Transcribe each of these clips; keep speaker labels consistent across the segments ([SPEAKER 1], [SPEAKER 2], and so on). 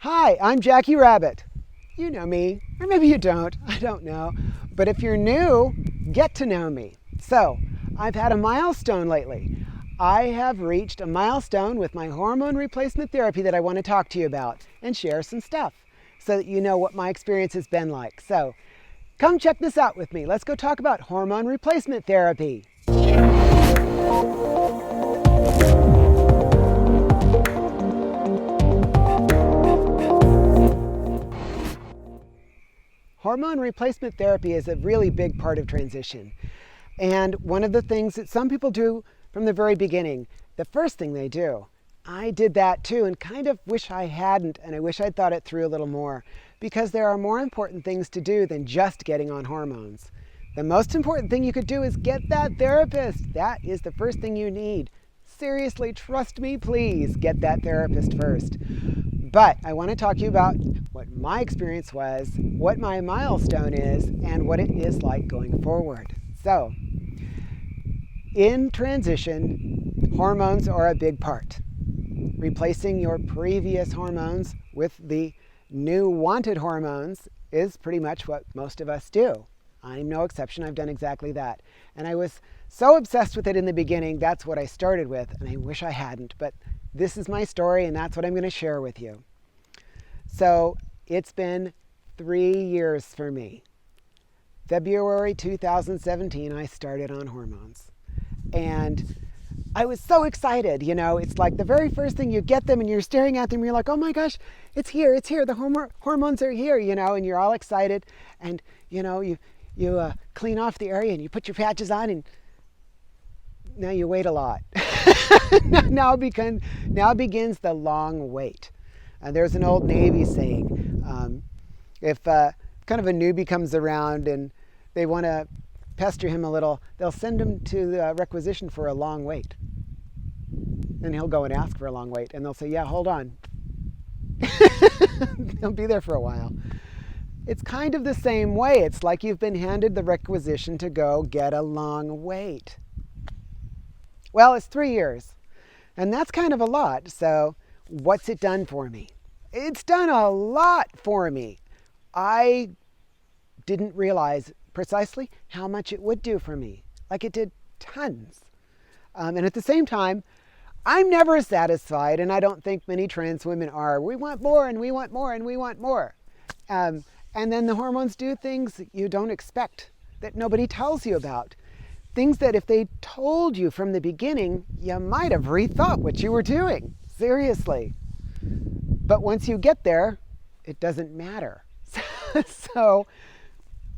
[SPEAKER 1] Hi, I'm Jackie Rabbit. You know me, or maybe you don't, I don't know. But if you're new, get to know me. So, I've had a milestone lately. I have reached a milestone with my hormone replacement therapy that I want to talk to you about and share some stuff so that you know what my experience has been like. So, come check this out with me. Let's go talk about hormone replacement therapy. Hormone replacement therapy is a really big part of transition. And one of the things that some people do from the very beginning, the first thing they do, I did that too and kind of wish I hadn't, and I wish I'd thought it through a little more, because there are more important things to do than just getting on hormones. The most important thing you could do is get that therapist. That is the first thing you need. Seriously, trust me, please get that therapist first. But I want to talk to you about what my experience was, what my milestone is, and what it is like going forward. So, in transition, hormones are a big part. Replacing your previous hormones with the new wanted hormones is pretty much what most of us do. I'm no exception. I've done exactly that. And I was so obsessed with it in the beginning, that's what I started with, and I wish I hadn't. But this is my story, and that's what I'm going to share with you. So it's been 3 years for me. February 2017, I started on hormones. And I was so excited. You know, it's like the very first thing you get them and you're staring at them, you're like, oh my gosh, it's here, the hormones are here, and you're all excited. And, you clean off the area and you put your patches on, and now you wait a lot. now begins the long wait. And there's an old Navy saying, if kind of a newbie comes around and they want to pester him a little, they'll send him to the requisition for a long wait. And he'll go and ask for a long wait. And they'll say, yeah, hold on. He'll be there for a while. It's kind of the same way. It's like you've been handed the requisition to go get a long wait. Well, it's 3 years. And that's kind of a lot. So what's it done for me? It's done a lot for me. I didn't realize precisely how much it would do for me. Like, it did tons. And at the same time, I'm never satisfied, and I don't think many trans women are. We want more, and we want more, and we want more. And then the hormones do things you don't expect, that nobody tells you about. Things that if they told you from the beginning, you might have rethought what you were doing. Seriously. But once you get there, it doesn't matter. So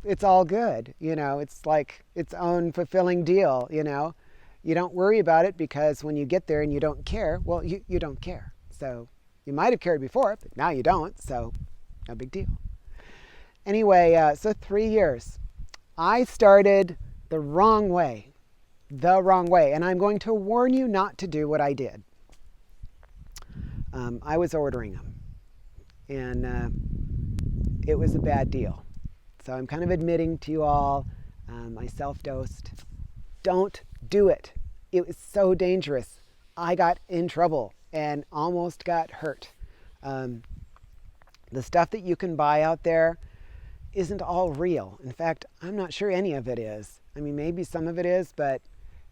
[SPEAKER 1] it's all good. It's like its own fulfilling deal. You don't worry about it, because when you get there and you don't care, well, you don't care. So you might have cared before, but now you don't. So no big deal. Anyway, so 3 years. I started the wrong way. And I'm going to warn you not to do what I did. I was ordering them, and it was a bad deal. So I'm kind of admitting to you all, I self-dosed. Don't do it. It was so dangerous. I got in trouble and almost got hurt. The stuff that you can buy out there isn't all real. In fact, I'm not sure any of it is. I mean, maybe some of it is, but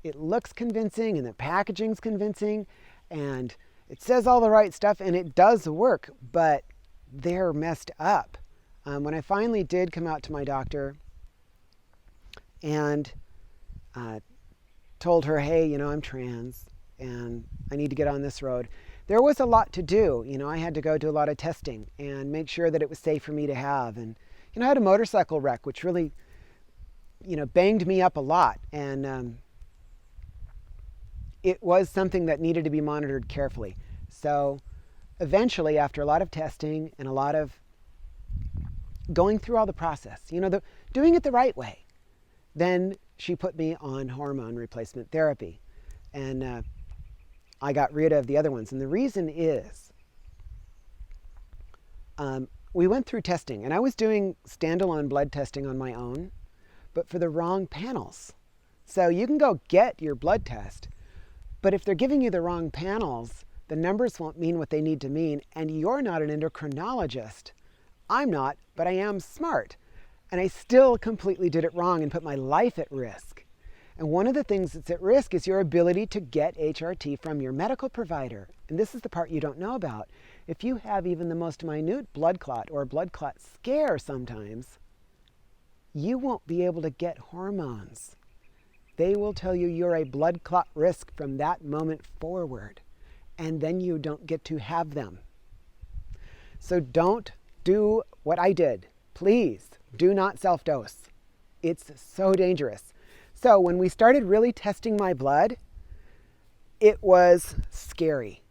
[SPEAKER 1] it looks convincing, and the packaging's convincing, and it says all the right stuff, and it does work, but they're messed up. When I finally did come out to my doctor and told her, hey, I'm trans and I need to get on this road, there was a lot to do. I had to go do a lot of testing and make sure that it was safe for me to have. And, I had a motorcycle wreck, which really, banged me up a lot. And it was something that needed to be monitored carefully. So eventually, after a lot of testing and a lot of going through all the process, doing it the right way, then she put me on hormone replacement therapy. And I got rid of the other ones. And the reason is, we went through testing, and I was doing standalone blood testing on my own, but for the wrong panels. So you can go get your blood test, but if they're giving you the wrong panels, The numbers won't mean what they need to mean, and you're not an endocrinologist. I'm not, but I am smart. And I still completely did it wrong and put my life at risk. And one of the things that's at risk is your ability to get HRT from your medical provider. And this is the part you don't know about. If you have even the most minute blood clot or blood clot scare sometimes, you won't be able to get hormones. They will tell you you're a blood clot risk from that moment forward. And then you don't get to have them. So don't do what I did. Please do not self-dose. It's so dangerous. So when we started really testing my blood, it was scary.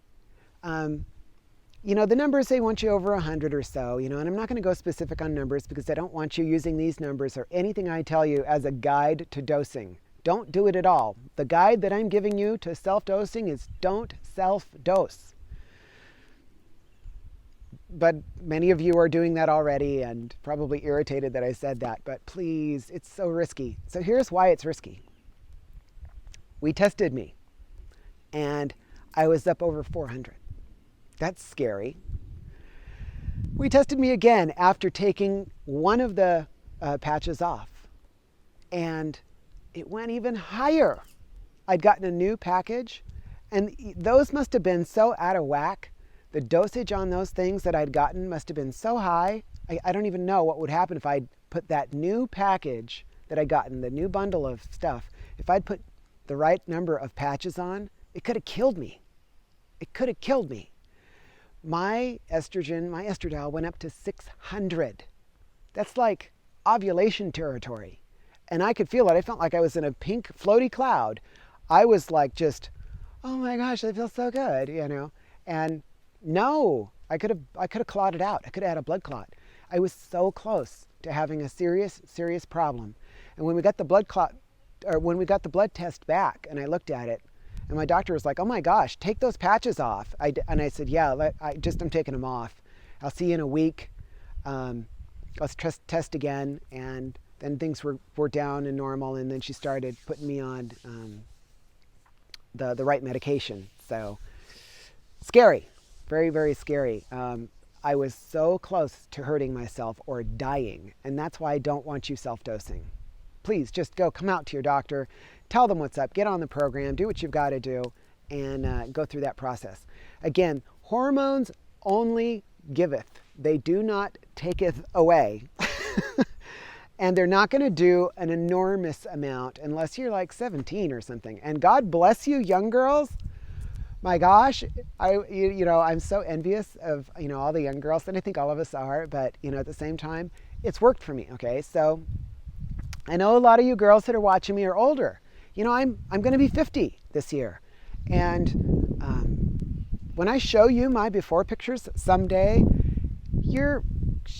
[SPEAKER 1] The numbers, they want you over 100 or so, and I'm not going to go specific on numbers because I don't want you using these numbers or anything I tell you as a guide to dosing. Don't do it at all. The guide that I'm giving you to self-dosing is don't self-dose. But many of you are doing that already and probably irritated that I said that. But please, it's so risky. So here's why it's risky. We tested me, and I was up over 400. That's scary. We tested me again after taking one of the patches off, and it went even higher. I'd gotten a new package, and those must have been so out of whack. The dosage on those things that I'd gotten must have been so high. I don't even know what would happen if I'd put that new package that I'd gotten, the new bundle of stuff, if I'd put the right number of patches on, it could have killed me. It could have killed me. My estrogen, my estradiol went up to 600. That's like ovulation territory. And I could feel it. I felt like I was in a pink floaty cloud. I was like just, oh my gosh, I feel so good, And no, I could have clotted out. I could have had a blood clot. I was so close to having a serious, serious problem. And when we got the blood test back and I looked at it, and my doctor was like, oh my gosh, take those patches off. And I said, yeah, I'm taking them off. I'll see you in a week. Let's test again. And then things were down and normal. And then she started putting me on the right medication. So scary, very, very scary. I was so close to hurting myself or dying. And that's why I don't want you self-dosing. Please just come out to your doctor, tell them what's up, get on the program, do what you've got to do, and go through that process. Again, hormones only giveth. They do not taketh away. And they're not going to do an enormous amount unless you're like 17 or something. And God bless you, young girls. My gosh, I'm so envious of, all the young girls, and I think all of us are, but, at the same time, it's worked for me, okay? So I know a lot of you girls that are watching me are older. I'm going to be 50 this year. And when I show you my before pictures someday, your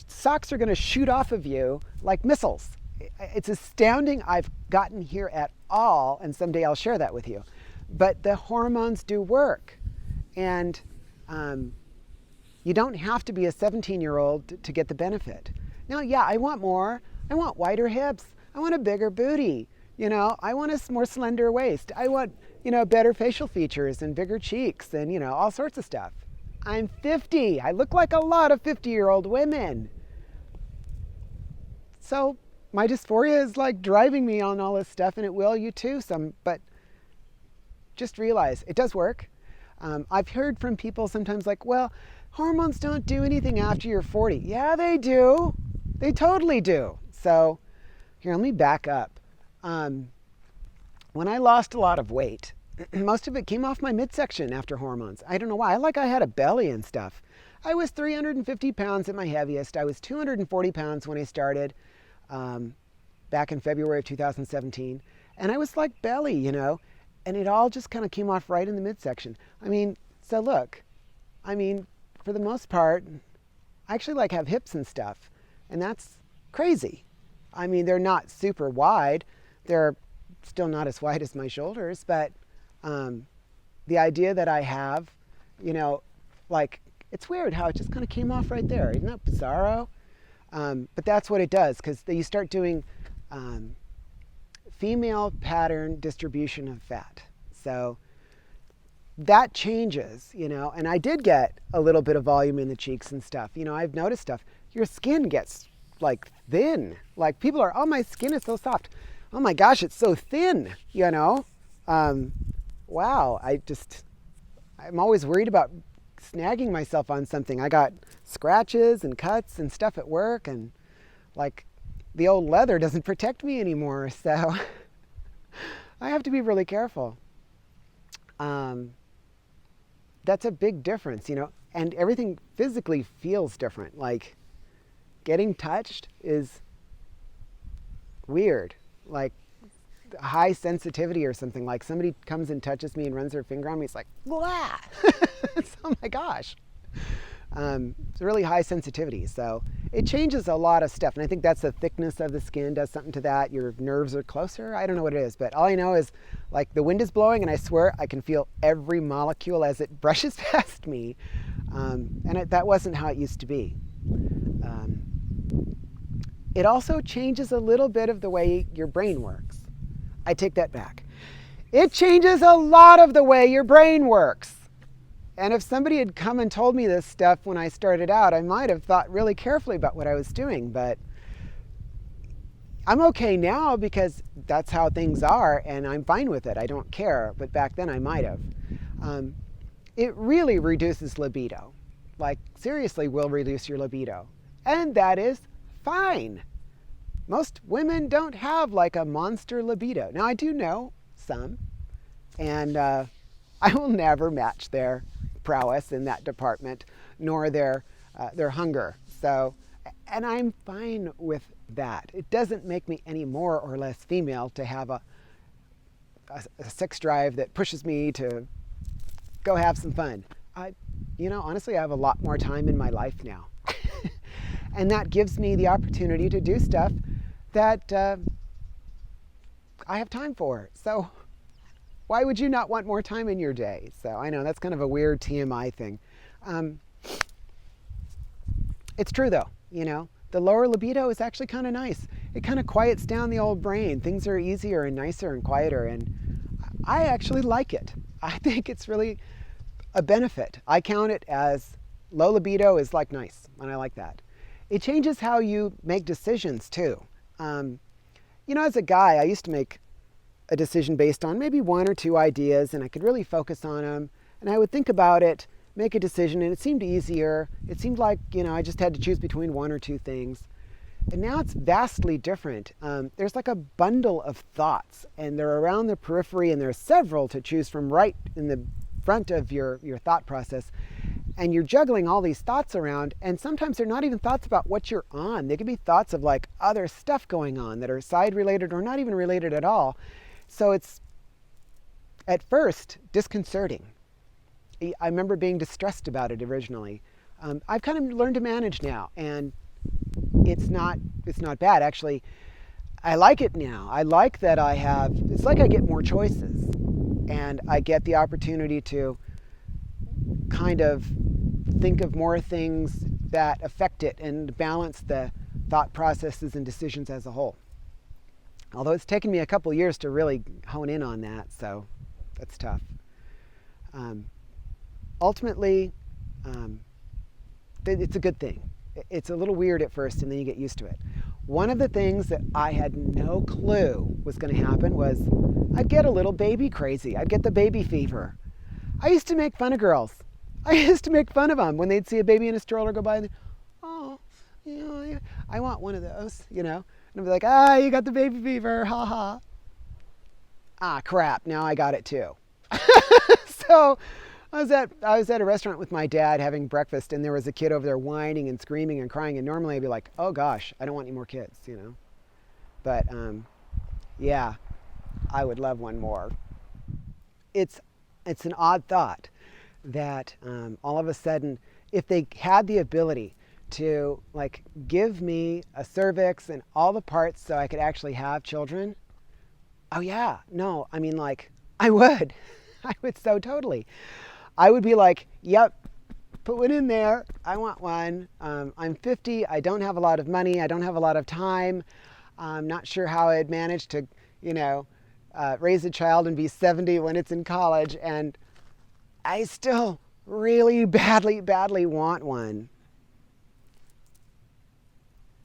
[SPEAKER 1] socks are going to shoot off of you like missiles. It's astounding I've gotten here at all, and someday I'll share that with you. But the hormones do work. And you don't have to be a 17-year-old to get the benefit. Now, yeah, I want more. I want wider hips. I want a bigger booty. I want a more slender waist. I want, better facial features and bigger cheeks and, all sorts of stuff. I'm 50. I look like a lot of 50-year-old women. So my dysphoria is like driving me on all this stuff, and it will you too but just realize it does work. I've heard from people sometimes like, well, hormones don't do anything after you're 40. Yeah, they do. They totally do. So here, let me back up. When I lost a lot of weight, most of it came off my midsection after hormones. I don't know why. I had a belly and stuff. I was 350 pounds at my heaviest. I was 240 pounds when I started back in February of 2017. And I was like belly, and it all just kind of came off right in the midsection. So look, for the most part, I actually have hips and stuff, and that's crazy. They're not super wide. They're still not as wide as my shoulders, but the idea that I have, it's weird how it just kind of came off right there. Isn't that bizarro? But that's what it does, because you start doing female pattern distribution of fat. So that changes, and I did get a little bit of volume in the cheeks and stuff. I've noticed stuff. Your skin gets like thin. Like people are, oh, my skin is so soft. Oh my gosh, it's so thin, Wow, I'm always worried about snagging myself on something. I got scratches and cuts and stuff at work, and like the old leather doesn't protect me anymore, so I have to be really careful. That's a big difference, and everything physically feels different. Like getting touched is weird, like high sensitivity or something. Like somebody comes and touches me and runs their finger on me, it's like, blah! Oh my gosh. It's really high sensitivity, so it changes a lot of stuff, and I think that's the thickness of the skin does something to that. Your nerves are closer. I don't know what it is, but all I know is like the wind is blowing, and I swear I can feel every molecule as it brushes past me, that wasn't how it used to be. It also changes a little bit of the way your brain works. I take that back. It changes a lot of the way your brain works. And if somebody had come and told me this stuff when I started out, I might have thought really carefully about what I was doing. But I'm okay now because that's how things are, and I'm fine with it. I don't care. But back then I might have. It really reduces libido. Like, seriously will reduce your libido. And that is fine. Most women don't have like a monster libido. Now, I do know some, and I will never match their prowess in that department, nor their hunger. So, and I'm fine with that. It doesn't make me any more or less female to have a sex drive that pushes me to go have some fun. Honestly, I have a lot more time in my life now. And that gives me the opportunity to do stuff that I have time for. So why would you not want more time in your day? So I know that's kind of a weird TMI thing. It's true though, the lower libido is actually kind of nice. It kind of quiets down the old brain. Things are easier and nicer and quieter, and I actually like it. I think it's really a benefit. I count it as low libido is like nice, and I like that. It changes how you make decisions too. As a guy, I used to make a decision based on maybe one or two ideas, and I could really focus on them, and I would think about it, make a decision, and it seemed easier. It seemed like, I just had to choose between one or two things. And now it's vastly different. There's like a bundle of thoughts, and they're around the periphery, and there's several to choose from right in the front of your thought process. And you're juggling all these thoughts around, and sometimes they're not even thoughts about what you're on. They could be thoughts of like other stuff going on that are side related or not even related at all. So it's, at first, disconcerting. I remember being distressed about it originally. I've kind of learned to manage now, and it's not bad. Actually, I like it now. I like that it's like I get more choices, and I get the opportunity to kind of think of more things that affect it and balance the thought processes and decisions as a whole. Although it's taken me a couple years to really hone in on that, so that's tough. Ultimately, it's a good thing. It's a little weird at first, and then you get used to it. One of the things that I had no clue was going to happen was I'd get a little baby crazy. I'd get the baby fever. I used to make fun of girls. I used to make fun of them when they'd see a baby in a stroller go by, and oh, I want one of those, And I'd be like, you got the baby fever, ha ha. Ah, crap, now I got it too. So I was at a restaurant with my dad having breakfast, and there was a kid over there whining and screaming and crying, and normally I'd be like, oh gosh, I don't want any more kids, But yeah, I would love one more. It's an odd thought that all of a sudden, if they had the ability to like give me a cervix and all the parts so I could actually have children, oh yeah, no, I mean, like, I would. I would so totally. I would be like, yep, put one in there. I want one. I'm 50. I don't have a lot of money. I don't have a lot of time. I'm not sure how I'd manage to, raise a child and be 70 when it's in college. And I still really badly want one.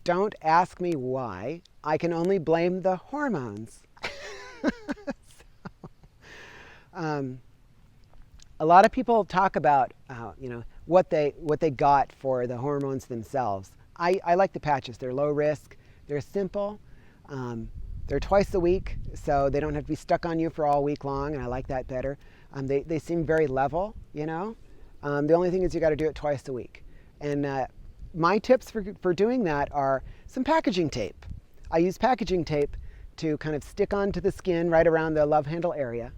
[SPEAKER 1] Don't ask me why. I can only blame the hormones. um, a lot of people talk about what they got for the hormones themselves. I like the patches. They're low risk. They're simple. They're twice a week, so they don't have to be stuck on you for all week long, and I like that better. They seem very level, you know. The only thing is you got to do it twice a week. And my tips for doing that are some packaging tape. I use packaging tape to kind of stick onto the skin right around the love handle area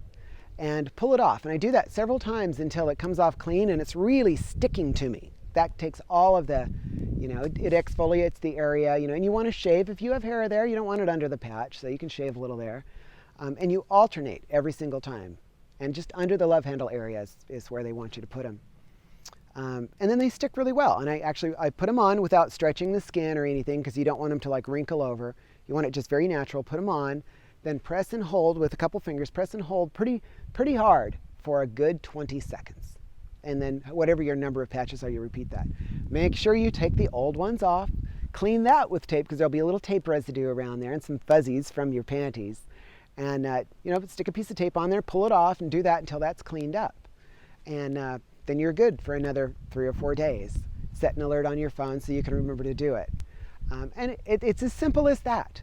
[SPEAKER 1] and pull it off. And I do that several times until it comes off clean and it's really sticking to me. That takes all of the, it exfoliates the area, and you want to shave. If you have hair there, you don't want it under the patch, so you can shave a little there. And you alternate every single time. And just under the love handle area is where they want you to put them. And then they stick really well. And I put them on without stretching the skin or anything, because you don't want them to like wrinkle over. You want it just very natural. Put them on, then press and hold with a couple fingers. Press and hold pretty hard for a good 20 seconds. And then whatever your number of patches are, you repeat that. Make sure you take the old ones off. Clean that with tape, because there'll be a little tape residue around there and some fuzzies from your panties. And stick a piece of tape on there, pull it off, and do that until that's cleaned up. And then you're good for another 3 or 4 days. Set an alert on your phone so you can remember to do it. And it's as simple as that.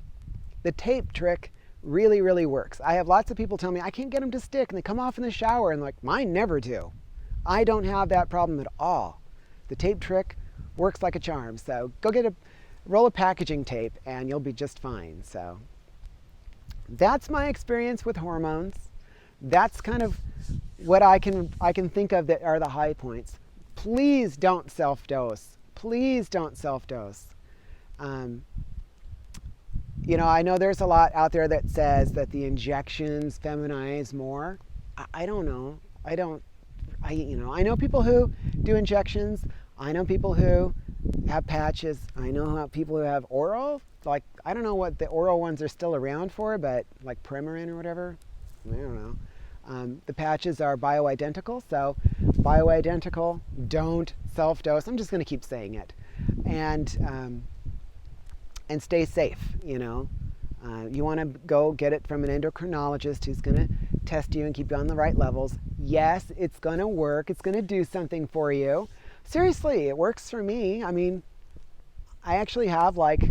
[SPEAKER 1] The tape trick really works. I have lots of people tell me, I can't get them to stick, and they come off in the shower, and like, mine never do. I don't have that problem at all. The tape trick works like a charm. So go get a roll of packaging tape and you'll be just fine. So that's my experience with hormones. That's kind of what I can think of that are the high points. Please don't self-dose. Please don't self-dose. I know there's a lot out there that says that the injections feminize more. I don't know. I know people who do injections. I know people who have patches. I know people who have oral. Like, I don't know what the oral ones are still around for, but like Premarin or whatever. I don't know. The patches are bioidentical, so bioidentical, don't self-dose. I'm just going to keep saying it. And stay safe, You want to go get it from an endocrinologist who's going to test you and keep you on the right levels. Yes, it's going to work. It's going to do something for you. Seriously, it works for me. I mean, I actually have like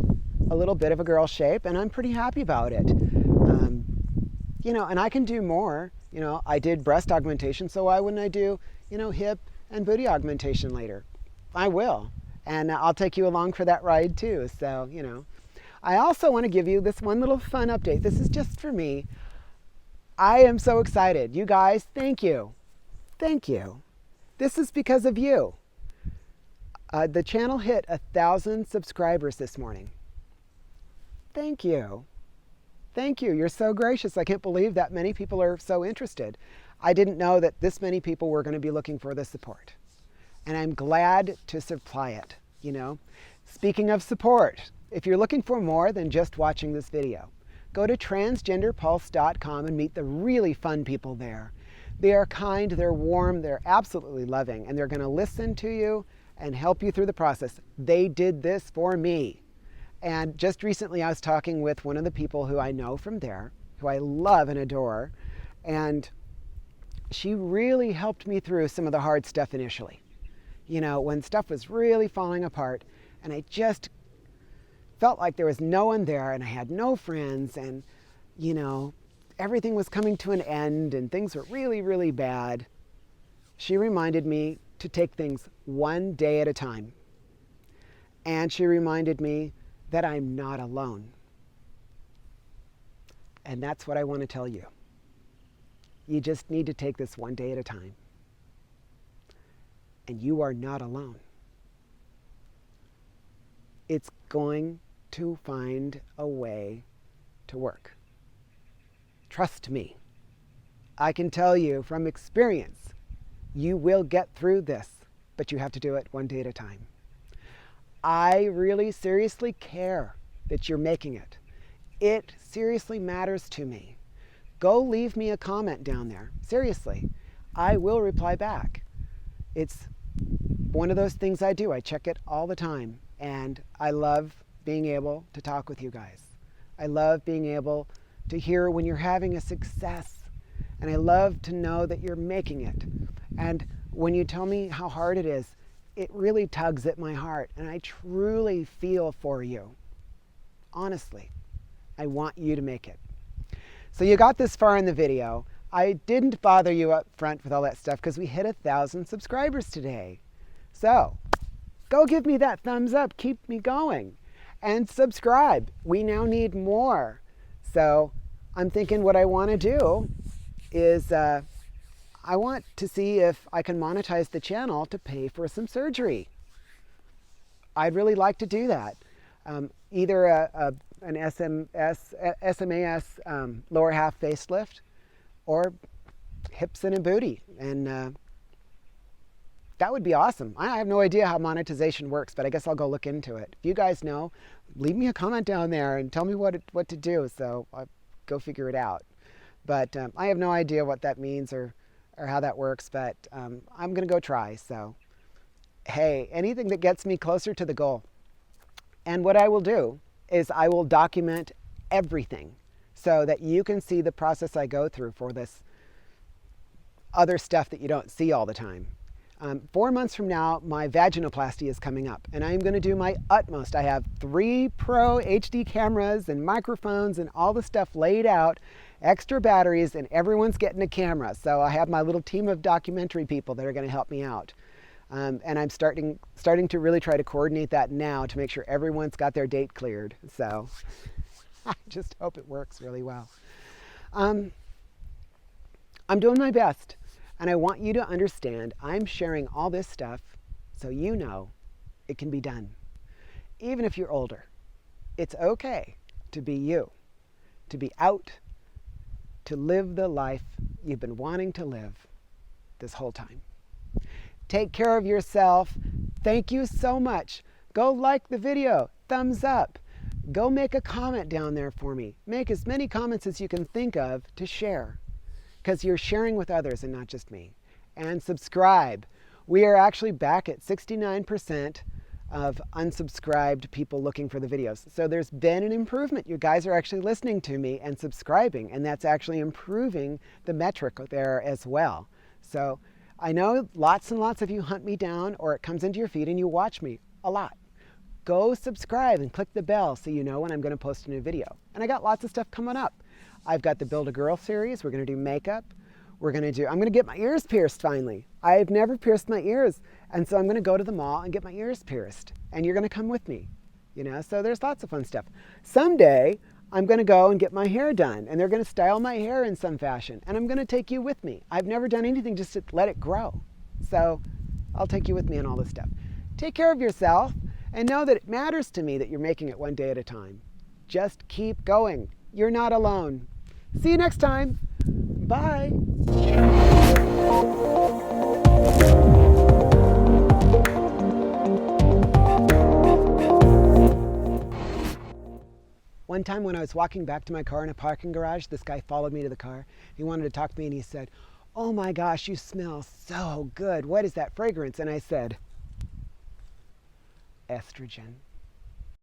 [SPEAKER 1] a little bit of a girl shape, and I'm pretty happy about it. And I can do more. I did breast augmentation, so why wouldn't I do, hip and booty augmentation later? I will. And I'll take you along for that ride too. So, I also want to give you this one little fun update. This is just for me. I am so excited. You guys, thank you. Thank you. This is because of you. The channel hit 1,000 subscribers this morning. Thank you. Thank you. You're so gracious. I can't believe that many people are so interested. I didn't know that this many people were going to be looking for the support. And I'm glad to supply it, Speaking of support, if you're looking for more than just watching this video, go to transgenderpulse.com and meet the really fun people there. They are kind, they're warm, they're absolutely loving, and they're going to listen to you and help you through the process. They did this for me. And just recently I was talking with one of the people who I know from there, who I love and adore, and she really helped me through some of the hard stuff initially. When stuff was really falling apart, and I just felt like there was no one there, and I had no friends, and everything was coming to an end, and things were really bad. She reminded me to take things one day at a time. And she reminded me that I'm not alone. And that's what I want to tell you. You just need to take this one day at a time. And you are not alone. It's going to find a way to work. Trust me. I can tell you from experience, you will get through this, but you have to do it one day at a time. I really seriously care that you're making it. It seriously matters to me. Go leave me a comment down there. Seriously. I will reply back. It's one of those things I do. I check it all the time. And I love being able to talk with you guys. I love being able to hear when you're having a success. And I love to know that you're making it. And when you tell me how hard it is, it really tugs at my heart. And I truly feel for you. Honestly, I want you to make it. So you got this far in the video. I didn't bother you up front with all that stuff because we hit 1,000 subscribers today. So go give me that thumbs up. Keep me going. And subscribe. We now need more. So I'm thinking what I want to do is I want to see if I can monetize the channel to pay for some surgery. I'd really like to do that. Either an SMAS lower half facelift or hips and a booty. And that would be awesome. I have no idea how monetization works, but I guess I'll go look into it. If you guys know, leave me a comment down there and tell me what to do, so I'll go figure it out. But I have no idea what that means or how that works, but I'm going to go try. So, hey, anything that gets me closer to the goal. And what I will do is I will document everything so that you can see the process I go through for this other stuff that you don't see all the time. 4 months from now, my vaginoplasty is coming up, and I'm going to do my utmost. I have 3 Pro HD cameras and microphones and all the stuff laid out, extra batteries, and everyone's getting a camera. So I have my little team of documentary people that are going to help me out. And I'm starting to really try to coordinate that now to make sure everyone's got their date cleared. So I just hope it works really well. I'm doing my best. And I want you to understand I'm sharing all this stuff so you know it can be done. Even if you're older, it's okay to be you, to be out, to live the life you've been wanting to live this whole time. Take care of yourself. Thank you so much. Go like the video, thumbs up. Go make a comment down there for me. Make as many comments as you can think of to share, because you're sharing with others and not just me. And subscribe. We are actually back at 69% of unsubscribed people looking for the videos. So there's been an improvement. You guys are actually listening to me and subscribing, and that's actually improving the metric there as well. So I know lots and lots of you hunt me down, or it comes into your feed and you watch me a lot. Go subscribe and click the bell so you know when I'm going to post a new video. And I got lots of stuff coming up. I've got the Build a Girl series. We're going to do makeup. I'm going to get my ears pierced finally. I've never pierced my ears. And so I'm going to go to the mall and get my ears pierced. And you're going to come with me. So there's lots of fun stuff. Someday I'm going to go and get my hair done. And they're going to style my hair in some fashion. And I'm going to take you with me. I've never done anything just to let it grow. So I'll take you with me on all this stuff. Take care of yourself and know that it matters to me that you're making it one day at a time. Just keep going. You're not alone. See you next time. Bye. One time when I was walking back to my car in a parking garage, this guy followed me to the car. He wanted to talk to me and he said, "Oh my gosh, you smell so good. What is that fragrance?" And I said, "Estrogen."